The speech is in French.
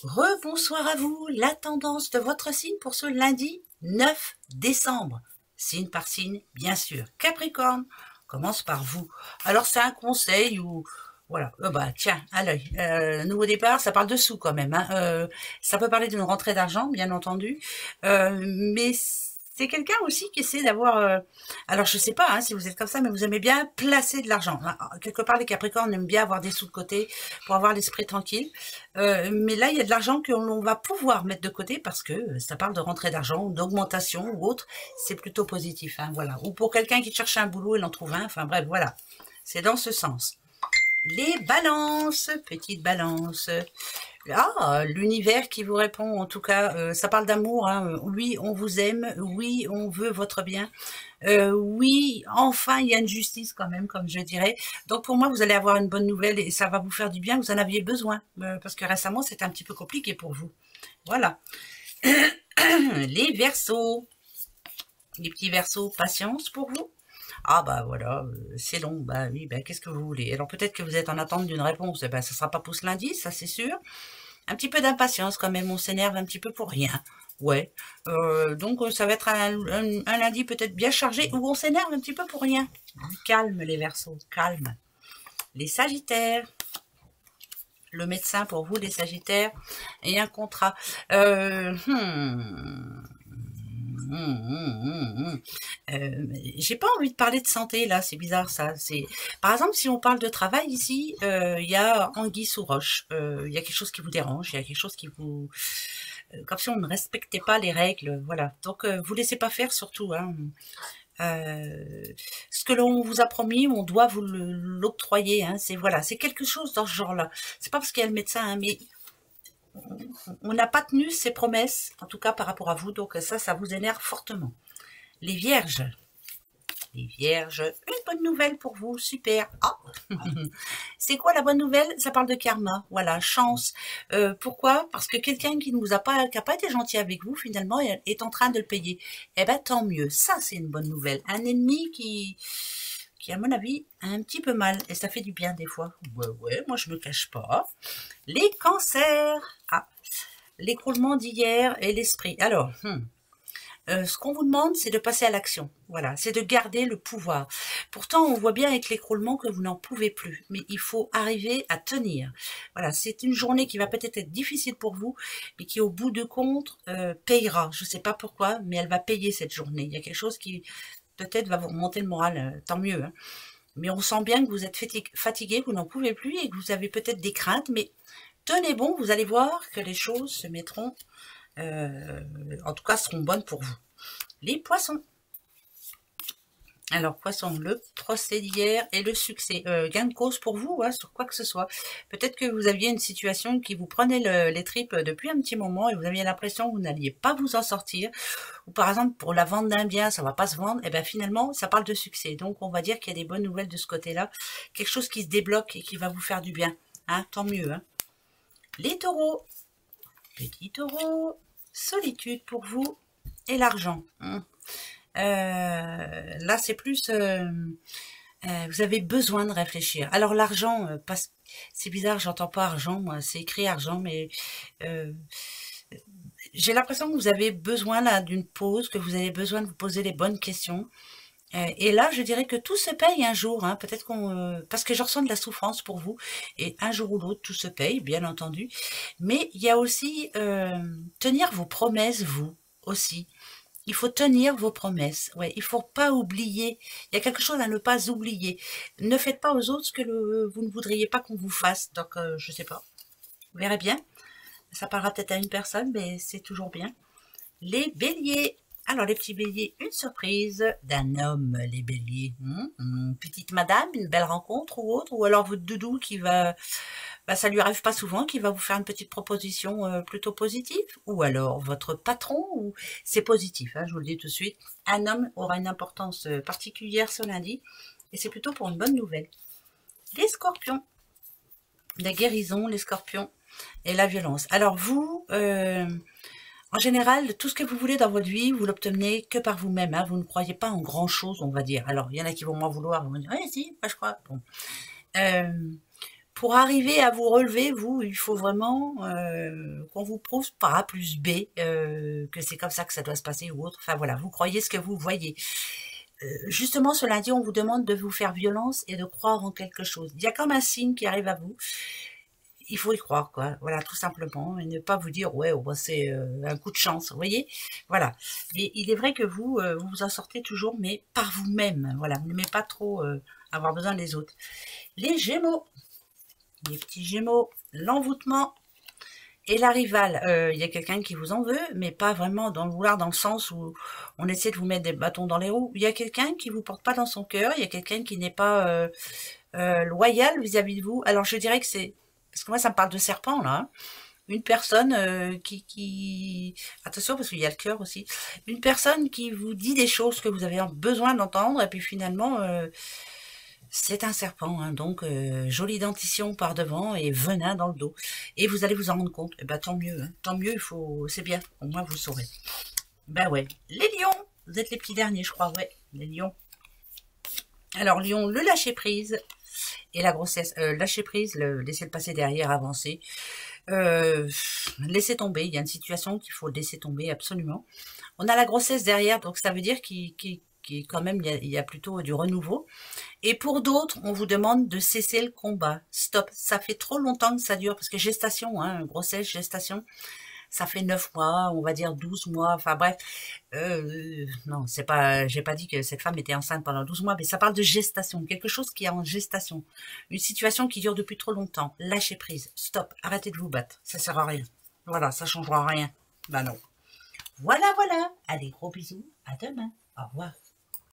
Rebonsoir à vous, la tendance de votre signe pour ce lundi 9 décembre. Signe par signe, bien sûr. Capricorne, commence par vous. Alors c'est un conseil ou... Voilà, tiens, à l'œil. Nouveau départ, ça parle de sous quand même. Hein. Ça peut parler d'une rentrée d'argent, bien entendu. Mais c'est quelqu'un aussi qui essaie d'avoir... alors je sais pas hein, si vous êtes comme ça, mais vous aimez bien placer de l'argent. Quelque part, les Capricornes aiment bien avoir des sous de côté pour avoir l'esprit tranquille. Mais là, il y a de l'argent que l'on va pouvoir mettre de côté parce que ça parle de rentrée d'argent, d'augmentation ou autre. C'est plutôt positif, hein, voilà. Ou pour quelqu'un qui cherche un boulot, il en trouve un. Enfin bref, voilà. C'est dans ce sens. Les balances, petites balances. Ah, l'univers qui vous répond, en tout cas, ça parle d'amour. Hein. Oui, on vous aime. Oui, on veut votre bien. Oui, enfin, il y a une justice quand même, comme je dirais. Donc pour moi, vous allez avoir une bonne nouvelle et ça va vous faire du bien. Vous en aviez besoin parce que récemment, c'était un petit peu compliqué pour vous. Voilà. Les Verseaux. Les petits Verseaux, patience pour vous. Ah bah voilà, c'est long, bah oui, bah qu'est-ce que vous voulez? Alors peut-être que vous êtes en attente d'une réponse, eh ben ça sera pas pour ce lundi, ça c'est sûr. Un petit peu d'impatience quand même, on s'énerve un petit peu pour rien. Ouais, donc ça va être un lundi peut-être bien chargé où on s'énerve un petit peu pour rien. Calme les Verseaux, calme. Les Sagittaires, le médecin pour vous les Sagittaires, et un contrat. J'ai pas envie de parler de santé là, c'est bizarre ça. C'est par exemple si on parle de travail ici, il y a anguille sous roche. Il y a quelque chose qui vous dérange, il y a quelque chose qui vous comme si on ne respectait pas les règles, voilà. Donc vous laissez pas faire surtout. Hein. Ce que l'on vous a promis, on doit vous l'octroyer. Hein. C'est voilà, c'est quelque chose dans ce genre-là. C'est pas parce qu'il y a le médecin, hein, mais on n'a pas tenu ses promesses, en tout cas par rapport à vous. Donc ça vous énerve fortement. Les Vierges. Les Vierges, une bonne nouvelle pour vous, super. Ah, c'est quoi la bonne nouvelle? Ça parle de karma, voilà, chance. Pourquoi? Parce que quelqu'un qui n'a pas été gentil avec vous, finalement, est en train de le payer. Eh ben, tant mieux. Ça, c'est une bonne nouvelle. Un ennemi qui, à mon avis, a un petit peu mal. Et ça fait du bien des fois. Ouais, moi, je me cache pas. Les cancers. Ah, l'écroulement d'hier et l'esprit. Alors, ce qu'on vous demande, c'est de passer à l'action. Voilà, c'est de garder le pouvoir. Pourtant, on voit bien avec l'écroulement que vous n'en pouvez plus, mais il faut arriver à tenir. Voilà, c'est une journée qui va peut-être être difficile pour vous, mais qui, au bout de compte, payera. Je ne sais pas pourquoi, mais elle va payer cette journée. Il y a quelque chose qui, peut-être, va vous remonter le moral. Tant mieux. Hein. Mais on sent bien que vous êtes fatigué, vous n'en pouvez plus et que vous avez peut-être des craintes, mais tenez bon, vous allez voir que les choses se mettront, en tout cas, seront bonnes pour vous. Les poissons. Alors, poisson, le procès d'hier et le succès. Gain de cause pour vous, hein, sur quoi que ce soit. Peut-être que vous aviez une situation qui vous prenait les tripes depuis un petit moment et vous aviez l'impression que vous n'alliez pas vous en sortir. Ou par exemple, pour la vente d'un bien, ça va pas se vendre. Et bien finalement, ça parle de succès. Donc, on va dire qu'il y a des bonnes nouvelles de ce côté-là. Quelque chose qui se débloque et qui va vous faire du bien. Hein, tant mieux. Hein. Les taureaux. Petit taureau. Solitude pour vous et l'argent. Là, c'est plus... vous avez besoin de réfléchir. Alors l'argent, c'est bizarre, j'entends pas argent, moi, c'est écrit argent, mais j'ai l'impression que vous avez besoin là d'une pause, que vous avez besoin de vous poser les bonnes questions. Et là, je dirais que tout se paye un jour, hein, peut-être parce que je ressens de la souffrance pour vous, et un jour ou l'autre, tout se paye, bien entendu. Mais il y a aussi tenir vos promesses, vous aussi. Il faut tenir vos promesses. Ouais, il faut pas oublier. Il y a quelque chose à ne pas oublier. Ne faites pas aux autres ce que vous ne voudriez pas qu'on vous fasse. Donc, je sais pas. Vous verrez bien. Ça parlera peut-être à une personne, mais c'est toujours bien. Les béliers. Alors, les petits béliers, une surprise d'un homme, les béliers. Petite madame, une belle rencontre ou autre. Ou alors votre doudou qui va... Bah, ça lui arrive pas souvent, qui va vous faire une petite proposition plutôt positive. Ou alors votre patron, ou c'est positif, hein, je vous le dis tout de suite. Un homme aura une importance particulière ce lundi. Et c'est plutôt pour une bonne nouvelle. Les scorpions. La guérison, les scorpions et la violence. Alors vous... en général, tout ce que vous voulez dans votre vie, vous l'obtenez que par vous-même. Hein. Vous ne croyez pas en grand-chose, on va dire. Alors, il y en a qui vont m'en vouloir, vont me dire, oui, si, moi je crois. Bon. pour arriver à vous relever, vous, il faut vraiment qu'on vous prouve par A plus B que c'est comme ça que ça doit se passer ou autre. Enfin voilà, vous croyez ce que vous voyez. Justement, ce lundi, on vous demande de vous faire violence et de croire en quelque chose. Il y a comme un signe qui arrive à vous. Il faut y croire, quoi. Voilà, tout simplement. Et ne pas vous dire, ouais, oh, bah, c'est un coup de chance, vous voyez. Voilà. Mais il est vrai que vous, vous vous en sortez toujours, mais par vous-même. Voilà, vous n'aimez pas trop avoir besoin des autres. Les Gémeaux. Les petits Gémeaux. L'envoûtement. Et la rivale, il y a quelqu'un qui vous en veut, mais pas vraiment dans le vouloir, dans le sens où on essaie de vous mettre des bâtons dans les roues. Il y a quelqu'un qui vous porte pas dans son cœur, il y a quelqu'un qui n'est pas loyal vis-à-vis de vous. Alors je dirais que c'est... Parce que moi, ça me parle de serpent, là. Hein. Une personne qui... Attention, parce qu'il y a le cœur aussi. Une personne qui vous dit des choses que vous avez besoin d'entendre, et puis finalement... c'est un serpent, hein, donc jolie dentition par devant et venin dans le dos. Et vous allez vous en rendre compte. Et ben tant mieux, hein, tant mieux, c'est bien, au moins vous saurez. Ben ouais. Les lions, vous êtes les petits derniers, je crois, ouais, les lions. Alors lion, le lâcher prise et la grossesse, lâcher prise, laisser le passer derrière, avancer. Laisser tomber, il y a une situation qu'il faut laisser tomber absolument. On a la grossesse derrière, donc ça veut dire quand même, il y a plutôt du renouveau. Et pour d'autres, on vous demande de cesser le combat. Stop. Ça fait trop longtemps que ça dure, parce que gestation, hein, grossesse, gestation, ça fait 9 mois, on va dire 12 mois, enfin bref. Non, c'est pas, j'ai pas dit que cette femme était enceinte pendant 12 mois, mais ça parle de gestation, quelque chose qui est en gestation. Une situation qui dure depuis trop longtemps. Lâchez prise. Stop. Arrêtez de vous battre. Ça sert à rien. Voilà, ça changera rien. Ben non. Voilà, voilà. Allez, gros bisous. À demain. Au revoir.